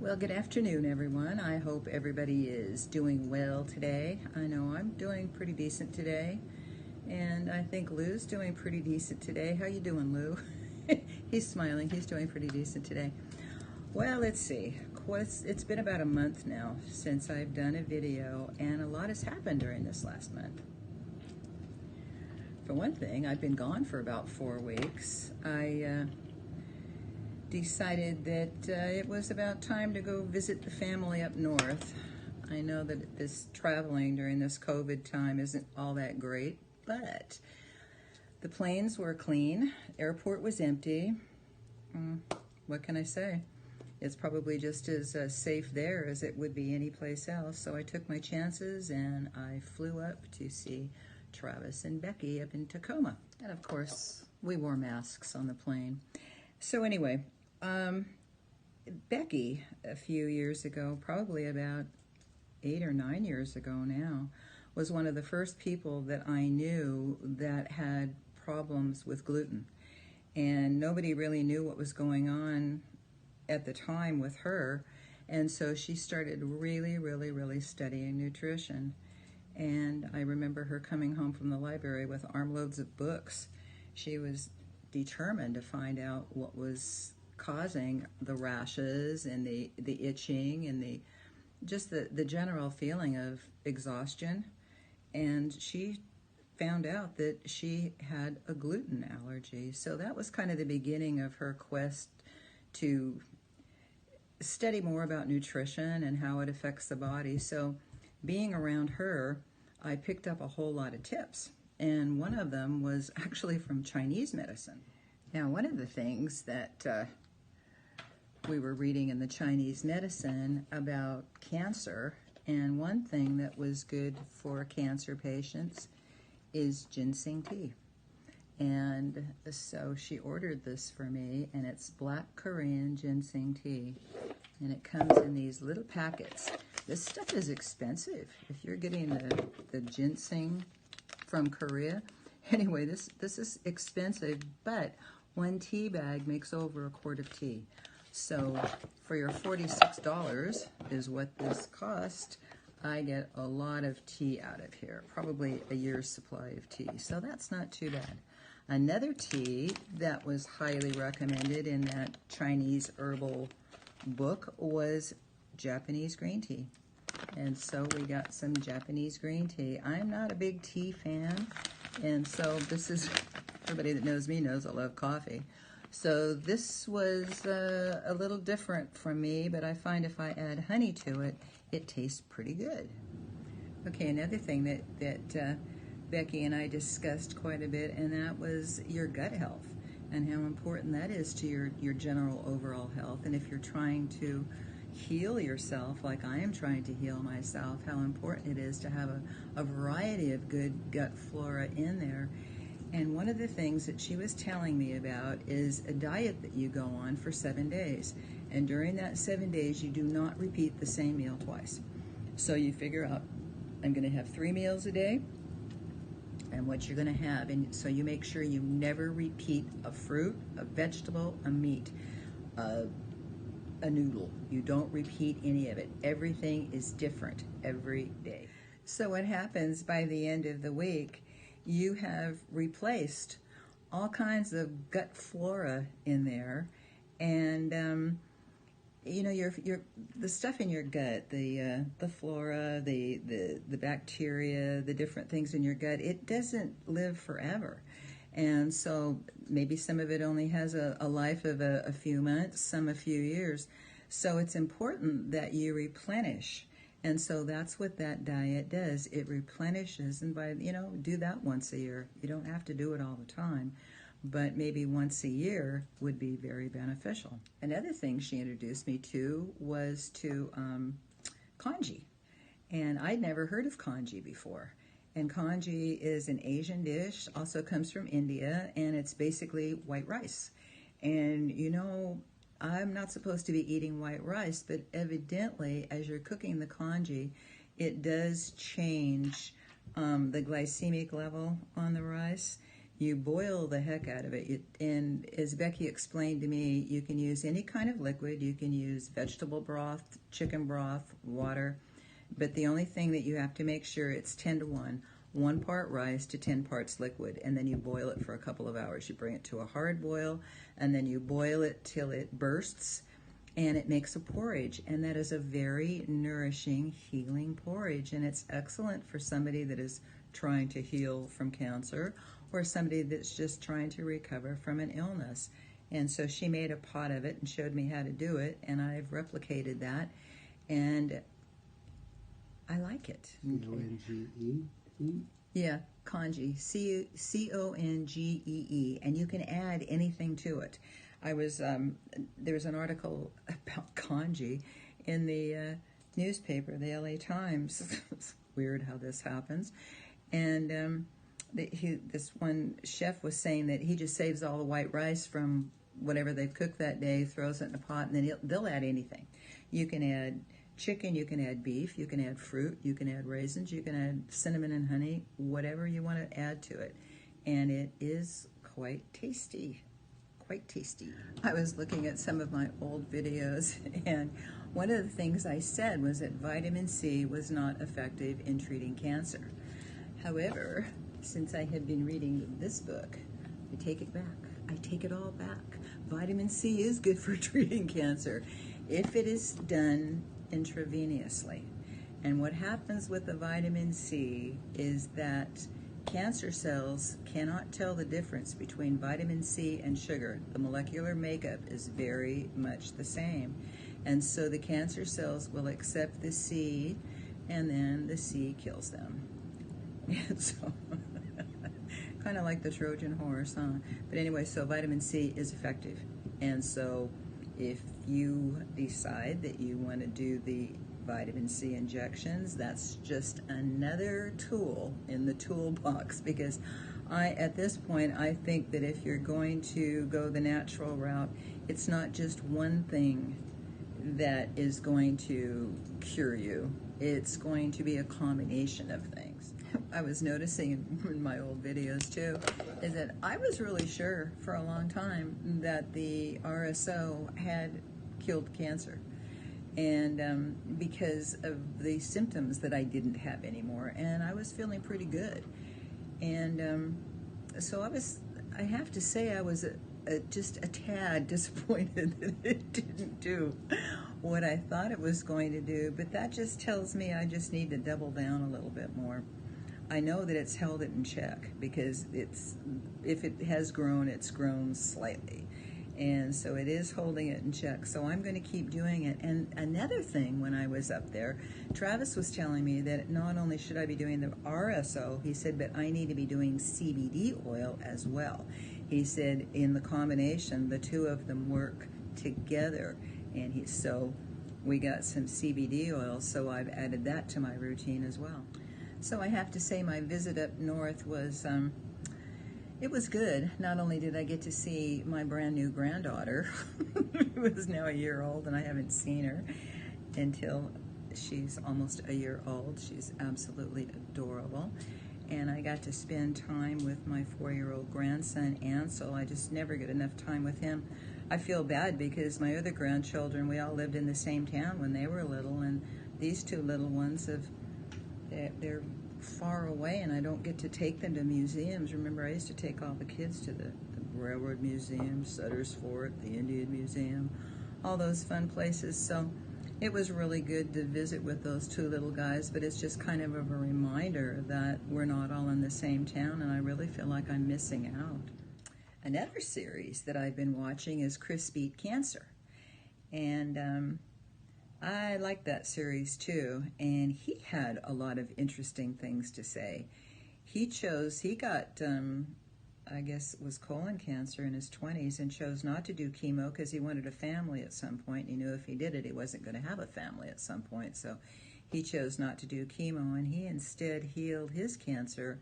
Well, good afternoon, everyone. I hope everybody is doing well today. I know I'm doing pretty decent today, and I think Lou's doing pretty decent today. How you doing, Lou? He's smiling. He's doing pretty decent today. Well, let's see. It's been about a month now since I've done a video, and a lot has happened during this last month. For one thing, I've been gone for about 4 weeks. I decided that it was about time to go visit the family up north. I know that this traveling during this COVID time isn't all that great, but the planes were clean, airport was empty. What can I say? It's probably just as safe there as it would be any place else. So I took my chances and I flew up to see Travis and Becky up in Tacoma. And of course, we wore masks on the plane. So anyway, Becky, a few years ago, probably about 8 or 9 years ago now, was one of the first people that I knew that had problems with gluten. And nobody really knew what was going on at the time with her. And so she started really studying nutrition. And I remember her coming home from the library with armloads of books. She was determined to find out what was causing the rashes and the itching and the general feeling of exhaustion. And she found out that she had a gluten allergy. So that was kind of the beginning of her quest to study more about nutrition and how it affects the body. So being around her, I picked up a whole lot of tips. And one of them was actually from Chinese medicine. Now, one of the things that we were reading in the Chinese medicine about cancer, and one thing that was good for cancer patients is ginseng tea. And so she ordered this for me, and it's black Korean ginseng tea. And it comes in these little packets. This stuff is expensive if you're getting the ginseng from Korea. Anyway, this is expensive, but one tea bag makes over a quart of tea. So for your $46 is what this cost. I get a lot of tea out of here, probably a year's supply of tea. So that's not too bad. Another tea that was highly recommended in that Chinese herbal book was Japanese green tea. And so we got some Japanese green tea. I'm not a big tea fan, and so this is, everybody that knows me knows I love coffee. So this was a little different from me, but I find if I add honey to it, it tastes pretty good. Okay, another thing that Becky and I discussed quite a bit, and that was your gut health and how important that is to your general overall health. And if you're trying to heal yourself like I am trying to heal myself, how important it is to have a variety of good gut flora in there. And one of the things that she was telling me about is a diet that you go on for 7 days. And during that 7 days, you do not repeat the same meal twice. So you figure out, I'm going to have 3 meals a day, and what you're going to have. And so you make sure you never repeat a fruit, a vegetable, a meat, a noodle. You don't repeat any of it. Everything is different every day. So what happens by the end of the week, you have replaced all kinds of gut flora in there, and you know, the stuff in your gut, the flora, the bacteria, the different things in your gut, it doesn't live forever. And so maybe some of it only has a life of a few months, some a few years. So it's important that you replenish. And so that's what that diet does. It replenishes, and do that once a year. You don't have to do it all the time, but maybe once a year would be very beneficial. Another thing she introduced me to was to congee. And I'd never heard of congee before. And congee is an Asian dish, also comes from India, and it's basically white rice. And I'm not supposed to be eating white rice, but evidently, as you're cooking the congee, it does change the glycemic level on the rice. You boil the heck out of it. And as Becky explained to me, you can use any kind of liquid. You can use vegetable broth, chicken broth, water. But the only thing that you have to make sure it's 10 to 1 part rice to 10 parts liquid. And then you boil it for a couple of hours. You bring it to a hard boil, and then you boil it till it bursts, and it makes a porridge. And that is a very nourishing, healing porridge. And it's excellent for somebody that is trying to heal from cancer, or somebody that's just trying to recover from an illness. And so she made a pot of it and showed me how to do it, and I've replicated that, and I like it. C-O-N-G-E-E? Yeah, congee, C-O-N-G-E-E, and you can add anything to it. There was an article about congee in the newspaper, the LA Times. It's weird how this happens. And this one chef was saying that he just saves all the white rice from whatever they've cooked that day, throws it in a pot, and then they'll add anything. You can add chicken, you can add beef, you can add fruit, you can add raisins, you can add cinnamon and honey, whatever you want to add to it. And it is quite tasty, quite tasty. I was looking at some of my old videos, and one of the things I said was that vitamin C was not effective in treating cancer. However, since I have been reading this book, I take it back. I take it all back. Vitamin C is good for treating cancer if it is done intravenously. And what happens with the vitamin C is that cancer cells cannot tell the difference between vitamin C and sugar. The molecular makeup is very much the same. And so the cancer cells will accept the C, and then the C kills them. And so, kind of like the Trojan horse, huh? But anyway, so vitamin C is effective. And so if you decide that you want to do the vitamin C injections, that's just another tool in the toolbox, because at this point, I think that if you're going to go the natural route, it's not just one thing that is going to cure you. It's going to be a combination of things. I was noticing in my old videos too, is that I was really sure for a long time that the RSO had killed cancer, and because of the symptoms that I didn't have anymore, and I was feeling pretty good. And so I have to say I was just a tad disappointed that it didn't do what I thought it was going to do, but that just tells me I just need to double down a little bit more. I know that it's held it in check, because if it has grown, it's grown slightly. And so it is holding it in check. So I'm going to keep doing it. And another thing, when I was up there, Travis was telling me that not only should I be doing the RSO, he said, but I need to be doing CBD oil as well. He said in the combination, the two of them work together. And so we got some CBD oil, so I've added that to my routine as well. So I have to say my visit up north was, it was good. Not only did I get to see my brand new granddaughter, who is now a year old, and I haven't seen her until she's almost a year old. She's absolutely adorable. And I got to spend time with my 4-year-old grandson, Ansel. I just never get enough time with him. I feel bad because my other grandchildren, we all lived in the same town when they were little, and these two little ones they're far away, and I don't get to take them to museums. Remember, I used to take all the kids to the Railroad Museum, Sutter's Fort, the Indian Museum, all those fun places. So it was really good to visit with those two little guys, but it's just kind of a reminder that we're not all in the same town, and I really feel like I'm missing out. Another series that I've been watching is Chris Beat Cancer, and I like that series too, and he had a lot of interesting things to say. He got, I guess it was colon cancer in his 20s, and chose not to do chemo because he wanted a family at some point. He knew if he did it, he wasn't going to have a family at some point, so he chose not to do chemo, and he instead healed his cancer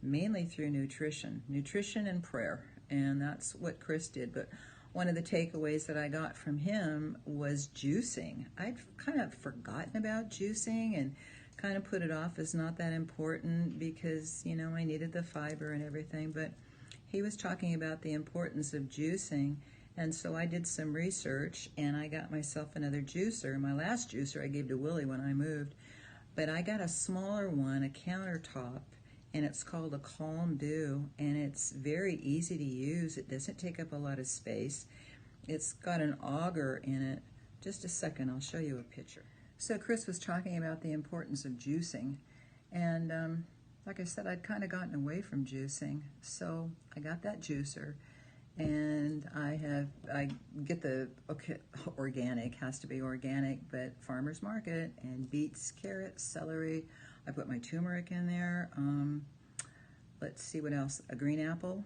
mainly through nutrition and prayer, and that's what Chris did. But one of the takeaways that I got from him was juicing. I'd kind of forgotten about juicing and kind of put it off as not that important because, I needed the fiber and everything. But he was talking about the importance of juicing, and so I did some research and I got myself another juicer. My last juicer I gave to Willie when I moved, but I got a smaller one, a countertop, and it's called a Calm Dew, and it's very easy to use. It doesn't take up a lot of space. It's got an auger in it. Just a second, I'll show you a picture. So Chris was talking about the importance of juicing, and like I said, I'd kind of gotten away from juicing, so I got that juicer, and I get the, okay, organic, has to be organic, but farmer's market, and beets, carrots, celery. I put my turmeric in there. Let's see what else. A green apple,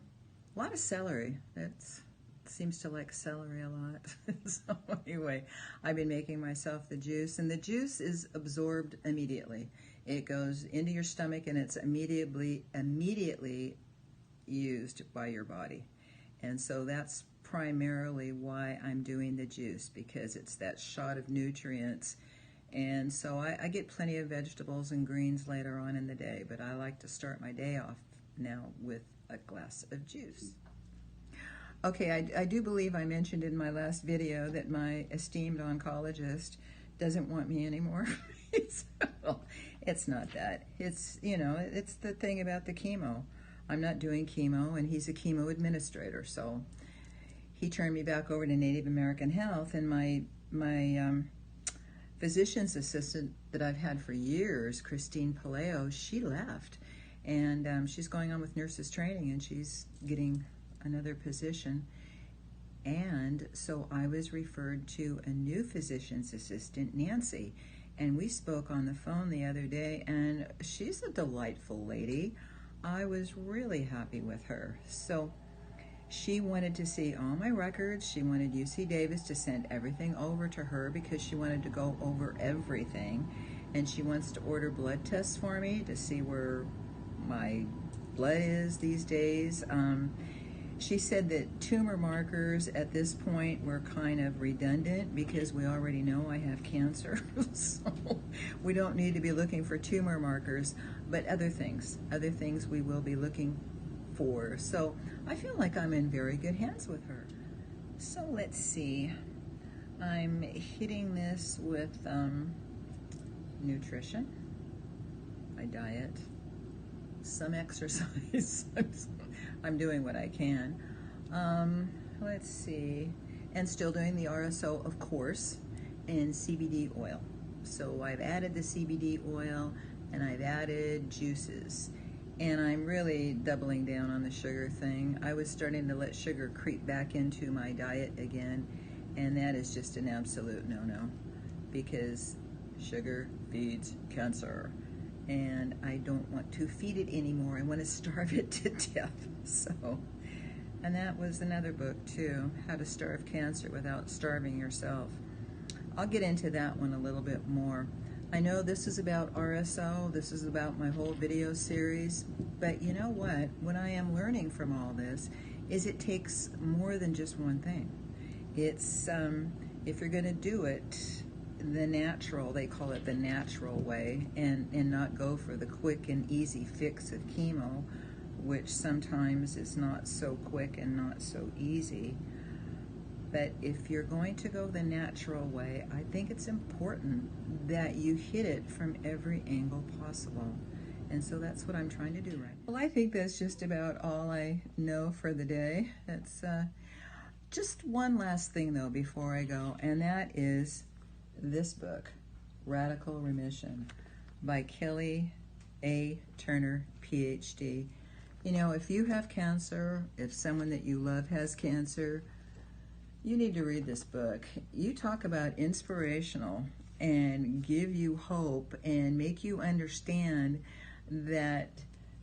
a lot of celery. That's seems to like celery a lot. So anyway, I've been making myself the juice, and the juice is absorbed immediately. It goes into your stomach and it's immediately used by your body. And so that's primarily why I'm doing the juice, because it's that shot of nutrients. And so I get plenty of vegetables and greens later on in the day, but I like to start my day off now with a glass of juice. Okay, I do believe I mentioned in my last video that my esteemed oncologist doesn't want me anymore. So, it's not that. It's, you know, it's the thing about the chemo. I'm not doing chemo, and he's a chemo administrator, so he turned me back over to Native American Health, and my physician's assistant that I've had for years, Christine Paleo, she left, and she's going on with nurses training, and she's getting another position. And so I was referred to a new physician's assistant, Nancy, and we spoke on the phone the other day, and she's a delightful lady. I was really happy with her. So she wanted to see all my records. She wanted UC Davis to send everything over to her because she wanted to go over everything, and she wants to order blood tests for me to see where my blood is these days. She said that tumor markers at this point were kind of redundant because we already know I have cancer. So we don't need to be looking for tumor markers, but other things we will be looking for. So I feel like I'm in very good hands with her. So let's see. I'm hitting this with nutrition, my diet, some exercise. I'm doing what I can. Let's see. And still doing the RSO, of course, and CBD oil. So I've added the CBD oil, and I've added juices. And I'm really doubling down on the sugar thing. I was starting to let sugar creep back into my diet again, and that is just an absolute no-no, because sugar feeds cancer. And I don't want to feed it anymore. I want to starve it to death. So, and that was another book too, How to Starve Cancer Without Starving Yourself. I'll get into that one a little bit more. I know this is about RSO, this is about my whole video series, but you know what I am learning from all this is it takes more than just one thing. It's, if you're gonna do it the natural, they call it the natural way, and not go for the quick and easy fix of chemo, which sometimes is not so quick and not so easy. But if you're going to go the natural way, I think it's important that you hit it from every angle possible. And so that's what I'm trying to do right now. Well, I think that's just about all I know for the day. That's just one last thing though before I go, and that is this book, Radical Remission, by Kelly A. Turner, PhD. You know, if you have cancer, if someone that you love has cancer, you need to read this book. You talk about inspirational and give you hope and make you understand that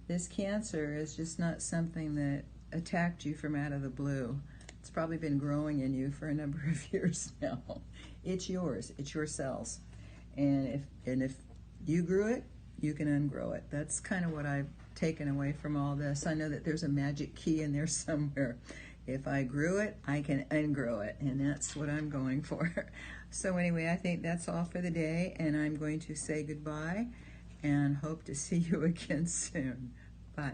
this cancer is just not something that attacked you from out of the blue. It's probably been growing in you for a number of years now. It's yours, it's your cells. And if you grew it, you can ungrow it. That's kind of what I've taken away from all this. I know that there's a magic key in there somewhere. If I grew it, I can ungrow it, and that's what I'm going for. So anyway, I think that's all for the day, and I'm going to say goodbye and hope to see you again soon. Bye.